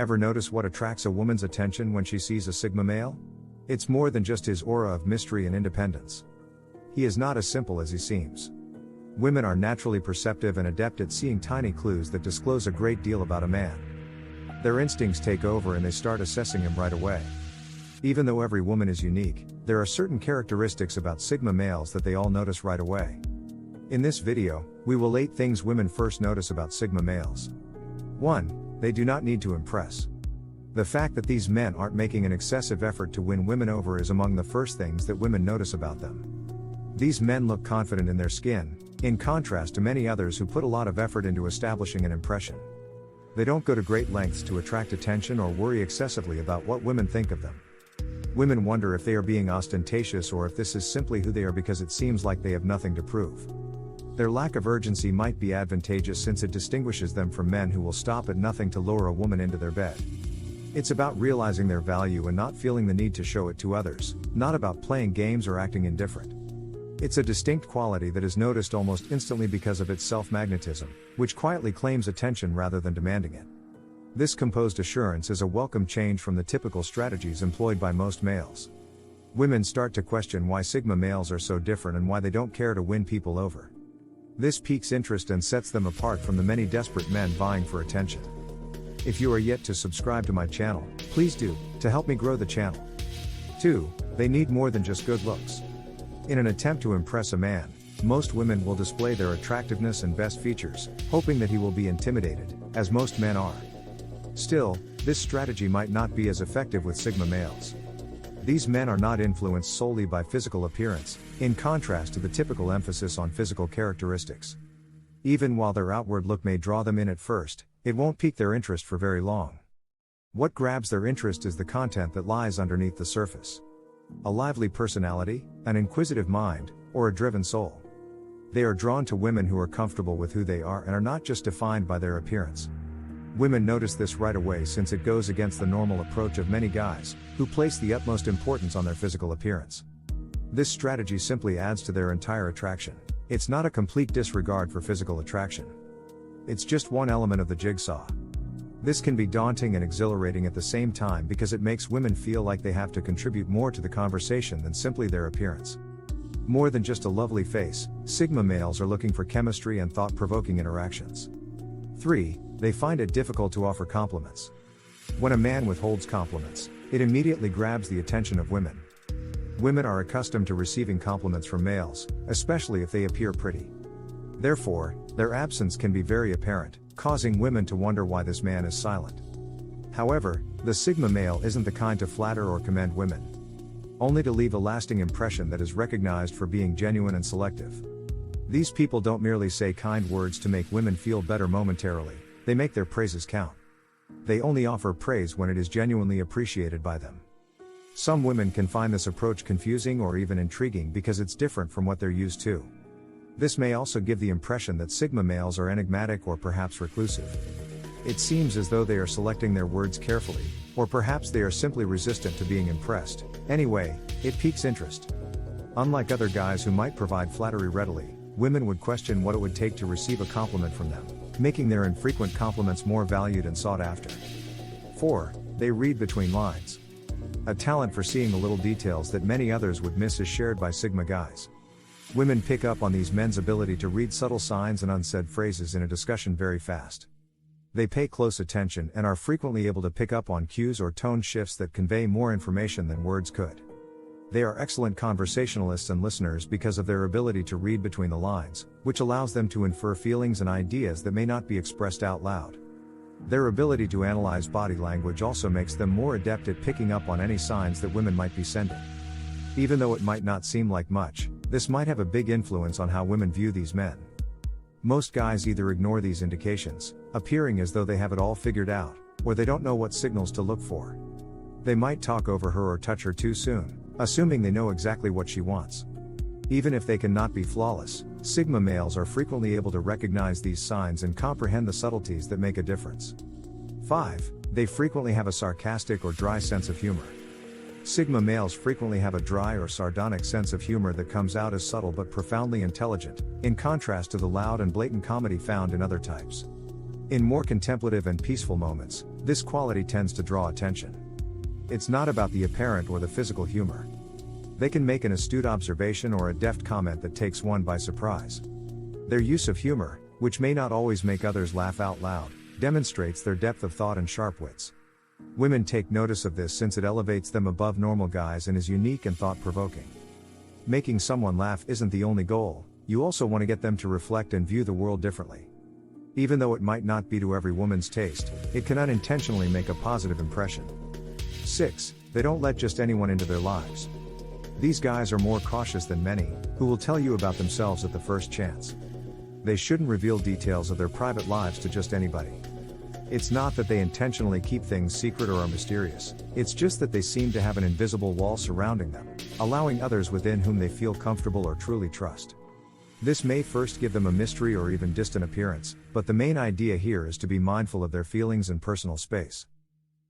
Ever notice what attracts a woman's attention when she sees a Sigma male? It's more than just his aura of mystery and independence. He is not as simple as he seems. Women are naturally perceptive and adept at seeing tiny clues that disclose a great deal about a man. Their instincts take over and they start assessing him right away. Even though every woman is unique, there are certain characteristics about Sigma males that they all notice right away. In this video, we will 8 things women first notice about Sigma males. 1. They do not need to impress. The fact that these men aren't making an excessive effort to win women over is among the first things that women notice about them. These men look confident in their skin, in contrast to many others who put a lot of effort into establishing an impression. They don't go to great lengths to attract attention or worry excessively about what women think of them. Women wonder if they are being ostentatious or if this is simply who they are because it seems like they have nothing to prove. Their lack of urgency might be advantageous since it distinguishes them from men who will stop at nothing to lure a woman into their bed. It's about realizing their value and not feeling the need to show it to others, not about playing games or acting indifferent. It's a distinct quality that is noticed almost instantly because of its self-magnetism, which quietly claims attention rather than demanding it. This composed assurance is a welcome change from the typical strategies employed by most males. Women start to question why Sigma males are so different and why they don't care to win people over. This piques interest and sets them apart from the many desperate men vying for attention. If you are yet to subscribe to my channel, please do, to help me grow the channel. 2. They need more than just good looks. In an attempt to impress a man, most women will display their attractiveness and best features, hoping that he will be intimidated, as most men are. Still, this strategy might not be as effective with Sigma males. These men are not influenced solely by physical appearance, in contrast to the typical emphasis on physical characteristics. Even while their outward look may draw them in at first, it won't pique their interest for very long. What grabs their interest is the content that lies underneath the surface. A lively personality, an inquisitive mind, or a driven soul. They are drawn to women who are comfortable with who they are and are not just defined by their appearance. Women notice this right away since it goes against the normal approach of many guys, who place the utmost importance on their physical appearance. This strategy simply adds to their entire attraction. It's not a complete disregard for physical attraction. It's just one element of the jigsaw. This can be daunting and exhilarating at the same time because it makes women feel like they have to contribute more to the conversation than simply their appearance. More than just a lovely face, Sigma males are looking for chemistry and thought-provoking interactions. 3. They find it difficult to offer compliments. When a man withholds compliments, it immediately grabs the attention of women. Women are accustomed to receiving compliments from males, especially if they appear pretty. Therefore, their absence can be very apparent, causing women to wonder why this man is silent. However, the Sigma male isn't the kind to flatter or commend women. Only to leave a lasting impression that is recognized for being genuine and selective. These people don't merely say kind words to make women feel better momentarily, they make their praises count. They only offer praise when it is genuinely appreciated by them. Some women can find this approach confusing or even intriguing because it's different from what they're used to. This may also give the impression that Sigma males are enigmatic or perhaps reclusive. It seems as though they are selecting their words carefully, or perhaps they are simply resistant to being impressed. Anyway, it piques interest. Unlike other guys who might provide flattery readily, women would question what it would take to receive a compliment from them, making their infrequent compliments more valued and sought after. 4. They read between lines. A talent for seeing the little details that many others would miss is shared by Sigma guys. Women pick up on these men's ability to read subtle signs and unsaid phrases in a discussion very fast. They pay close attention and are frequently able to pick up on cues or tone shifts that convey more information than words could. They are excellent conversationalists and listeners because of their ability to read between the lines, which allows them to infer feelings and ideas that may not be expressed out loud. Their ability to analyze body language also makes them more adept at picking up on any signs that women might be sending. Even though it might not seem like much, this might have a big influence on how women view these men. Most guys either ignore these indications, appearing as though they have it all figured out, or they don't know what signals to look for. They might talk over her or touch her too soon, assuming they know exactly what she wants. Even if they cannot be flawless, Sigma males are frequently able to recognize these signs and comprehend the subtleties that make a difference. 5. They frequently have a sarcastic or dry sense of humor. Sigma males frequently have a dry or sardonic sense of humor that comes out as subtle but profoundly intelligent, in contrast to the loud and blatant comedy found in other types. In more contemplative and peaceful moments, this quality tends to draw attention. It's not about the apparent or the physical humor. They can make an astute observation or a deft comment that takes one by surprise. Their use of humor, which may not always make others laugh out loud, demonstrates their depth of thought and sharp wits. Women take notice of this since it elevates them above normal guys and is unique and thought-provoking. Making someone laugh isn't the only goal, you also want to get them to reflect and view the world differently. Even though it might not be to every woman's taste, it can unintentionally make a positive impression. 6. They don't let just anyone into their lives. These guys are more cautious than many, who will tell you about themselves at the first chance. They shouldn't reveal details of their private lives to just anybody. It's not that they intentionally keep things secret or are mysterious, it's just that they seem to have an invisible wall surrounding them, allowing others within whom they feel comfortable or truly trust. This may first give them a mystery or even distant appearance, but the main idea here is to be mindful of their feelings and personal space.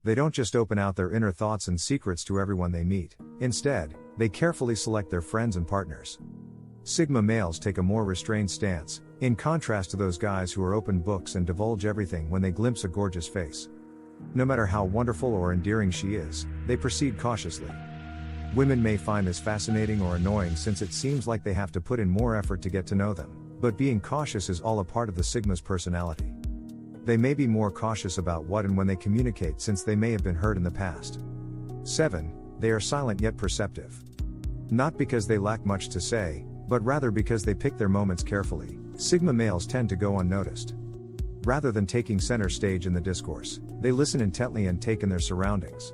They don't just open out their inner thoughts and secrets to everyone they meet. Instead, they carefully select their friends and partners. Sigma males take a more restrained stance, in contrast to those guys who are open books and divulge everything when they glimpse a gorgeous face. No matter how wonderful or endearing she is, they proceed cautiously. Women may find this fascinating or annoying since it seems like they have to put in more effort to get to know them, but being cautious is all a part of the Sigma's personality. They may be more cautious about what and when they communicate since they may have been hurt in the past. 7. They are silent yet perceptive. Not because they lack much to say, but rather because they pick their moments carefully, Sigma males tend to go unnoticed. Rather than taking center stage in the discourse, they listen intently and take in their surroundings.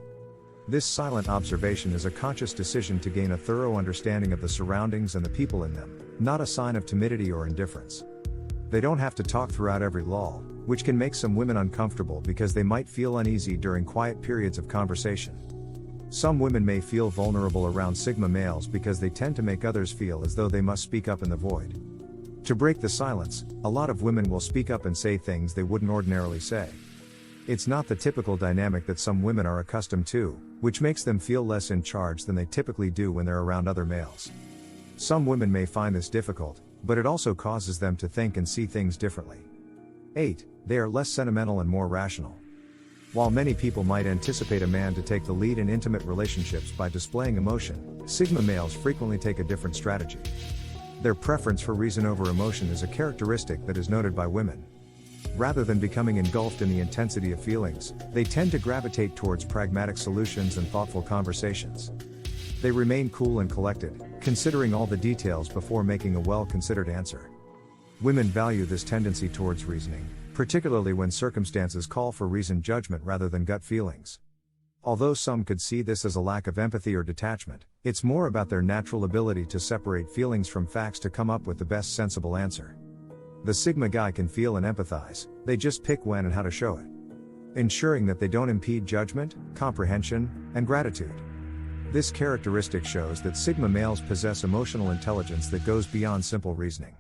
This silent observation is a conscious decision to gain a thorough understanding of the surroundings and the people in them, not a sign of timidity or indifference. They don't have to talk throughout every lull, which can make some women uncomfortable because they might feel uneasy during quiet periods of conversation. Some women may feel vulnerable around Sigma males because they tend to make others feel as though they must speak up in the void. To break the silence, a lot of women will speak up and say things they wouldn't ordinarily say. It's not the typical dynamic that some women are accustomed to, which makes them feel less in charge than they typically do when they're around other males. Some women may find this difficult, but it also causes them to think and see things differently. 8. They are less sentimental and more rational. While many people might anticipate a man to take the lead in intimate relationships by displaying emotion, Sigma males frequently take a different strategy. Their preference for reason over emotion is a characteristic that is noted by women. Rather than becoming engulfed in the intensity of feelings, they tend to gravitate towards pragmatic solutions and thoughtful conversations. They remain cool and collected, considering all the details before making a well-considered answer. Women value this tendency towards reasoning, particularly when circumstances call for reasoned judgment rather than gut feelings. Although some could see this as a lack of empathy or detachment, it's more about their natural ability to separate feelings from facts to come up with the best sensible answer. The Sigma guy can feel and empathize, they just pick when and how to show it. Ensuring that they don't impede judgment, comprehension, and gratitude. This characteristic shows that Sigma males possess emotional intelligence that goes beyond simple reasoning.